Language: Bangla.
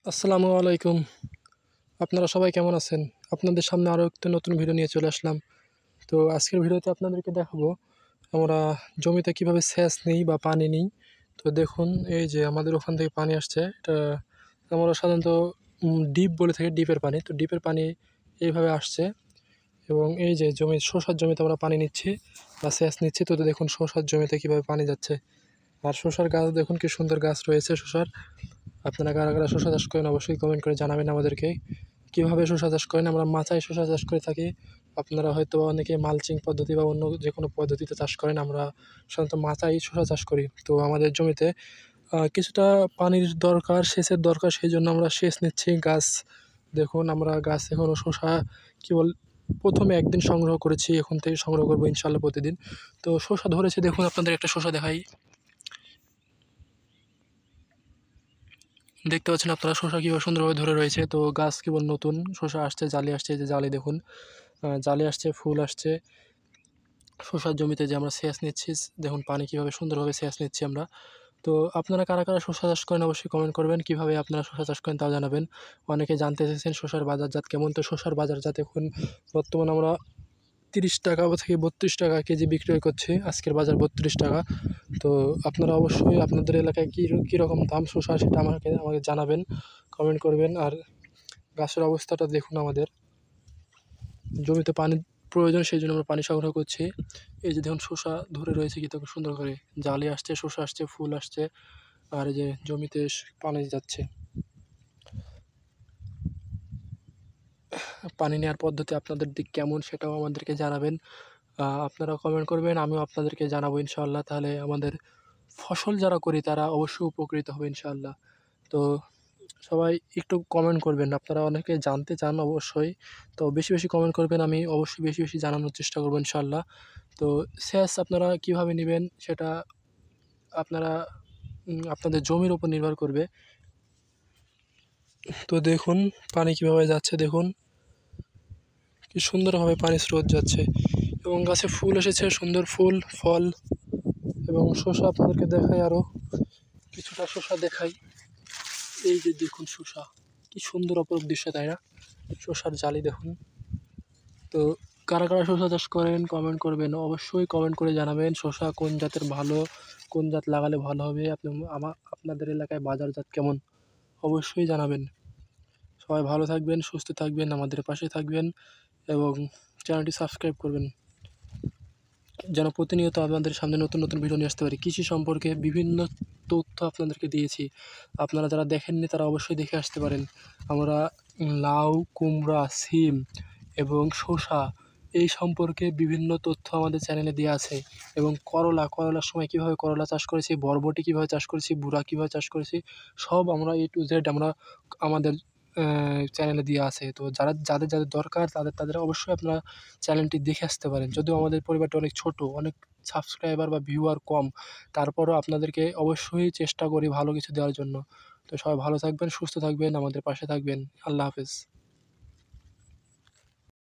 আসসালামু আলাইকুম। আপনারা সবাই কেমন আছেন? আপনাদের সামনে আরও একটা নতুন ভিডিও নিয়ে চলে আসলাম। তো আজকের ভিডিওতে আপনাদেরকে দেখাবো আমরা জমিতে কিভাবে সেচ নিই বা পানি নিই। তো দেখুন এই যে আমাদের ওখান থেকে পানি আসছে। এটা আমরা সাধারণত ডিপ বলে থাকি, ডিপের পানি। তো ডিপের পানি এইভাবে আসছে এবং এই যে শসার জমিতে আমরা পানি নিচ্ছি বা সেচ নিচ্ছি। তো দেখুন শসার জমিতে কিভাবে পানি যাচ্ছে। আর শসার গাছ দেখুন কি সুন্দর গাছ রয়েছে শসার। আপনারা কারা কারা শসা চাষ করেন অবশ্যই কমেন্ট করে জানাবেন আমাদেরকে। কীভাবে শসা চাষ করেন? আমরা মাচায় শসা চাষ করে থাকি। আপনারা হয়তো অনেকে মালচিং পদ্ধতি বা অন্য যে কোনো পদ্ধতিতে চাষ করেন। আমরা সাধারণত মাচায় শসা চাষ করি। তো আমাদের জমিতে কিছুটা পানির দরকার, সেচের দরকার, সেই জন্য আমরা সেচ নিচ্ছি। গাছ দেখুন আমরা গাছ এখনও শসা কেবল প্রথমে একদিন সংগ্রহ করেছি, এখন থেকে সংগ্রহ করবো ইনশাল্লাহ প্রতিদিন। তো শসা ধরেছে দেখুন, আপনাদের একটা শসা দেখাই। দেখতে পাচ্ছেন আপনারা শসা কীভাবে সুন্দরভাবে ধরে রয়েছে। তো গাছ কেবল নতুন, শসা আসছে, জালি আসছে, যে জালি দেখুন, জালি আসছে, ফুল আসছে। শসার জমিতে যে আমরা সেচ নিচ্ছি, দেখুন পানি কীভাবে সুন্দরভাবে সেচ নিচ্ছি আমরা। তো আপনারা কারা কারা শসা চাষ করেন অবশ্যই কমেন্ট করবেন। কীভাবে আপনারা শসা চাষ করেন তাও জানাবেন। অনেকে জানতে চেয়েছেন শসার বাজারজাত কেমন। তো শসার বাজারজাত এখন বর্তমানে আমরা 30 টাকা থেকে 32 টাকা কেজি বিক্রয় করছি। আজকের বাজার 32 টাকা। তো আপনারা অবশ্যই আপনাদের এলাকায় কীরকম দাম শসা সেটা আমাকে জানাবেন, কমেন্ট করবেন। আর গাছের অবস্থাটা দেখুন, আমাদের জমিতে পানি প্রয়োজন, সেই জন্য আমরা পানি সংগ্রহ করছি। এই যে দেখুন শসা ধরে রয়েছে কত সুন্দর করে, জালি আসছে, শসা আসছে, ফুল আসছে, আর এই যে জমিতে পানি যাচ্ছে। পানি নেওয়ার পদ্ধতি আপনাদের দিক কেমন সেটাও আমাদেরকে জানাবেন। আপনারা কমেন্ট করবেন, আমিও আপনাদেরকে জানাবো ইনশাআল্লাহ। তাহলে আমাদের ফসল যারা করি তারা অবশ্যই উপকৃত হবে ইনশাআল্লাহ। তো সবাই একটু কমেন্ট করবেন, আপনারা অনেকে জানতে চান অবশ্যই। তো বেশি বেশি কমেন্ট করবেন, আমি অবশ্যই বেশি বেশি জানানোর চেষ্টা করবো ইনশাআল্লাহ। তো সেচ আপনারা কীভাবে নেবেন সেটা আপনারা আপনাদের জমির উপর নির্ভর করবে। তো দেখুন পানি কীভাবে যাচ্ছে, দেখুন কি সুন্দরভাবে পানির স্রোত যাচ্ছে এবং গাছে ফুল এসেছে, সুন্দর ফুল ফল। এবং শসা আপনাদেরকে দেখাই, আরও কিছুটা শসা দেখাই। এই যে দেখুন শসা, কি সুন্দর অপরূপ দৃশ্য, তাই না? শসার জালি দেখুন। তো কারা কারা শসা চাষ করেন কমেন্ট করবেন, অবশ্যই কমেন্ট করে জানাবেন। শসা কোন জাতের ভালো, কোন জাত লাগালে ভালো হবে, আপনাদের এলাকায় বাজারজাত কেমন অবশ্যই জানাবেন। সবাই ভালো থাকবেন, সুস্থ থাকবেন, আমাদের পাশে থাকবেন এবং চ্যানেলটি সাবস্ক্রাইব করবেন, যেন প্রতিনিয়ত আপনাদের সামনে নতুন নতুন ভিডিও নিয়ে আসতে পারি। কৃষি সম্পর্কে বিভিন্ন তথ্য আপনাদেরকে দিয়েছি, আপনারা যারা দেখেননি তারা অবশ্যই দেখে আসতে পারেন। আমরা লাউ, কুমড়া, সিম এবং শসা এই সম্পর্কে বিভিন্ন তথ্য আমাদের চ্যানেলে দেওয়া আছে। এবং করলার সময় কীভাবে করলা চাষ করেছি, বরবটি কীভাবে চাষ করেছি, বুড়া কীভাবে চাষ করেছি, সব আমরা A to Z আমরা আমাদের চ্যানেলে দেওয়া আছে। তো যাদের দরকার তাদের অবশ্যই আপনারা চ্যানেলটি দেখে আসতে পারেন। যদিও আমাদের পরিবারটা অনেক ছোট, অনেক সাবস্ক্রাইবার বা ভিউয়ার কম, তারপরও আপনাদেরকে অবশ্যই চেষ্টা করি ভালো কিছু দেওয়ার জন্য। তো সবাই ভালো থাকবেন, সুস্থ থাকবেন, আমাদের পাশে থাকবেন। আল্লাহ হাফেজ।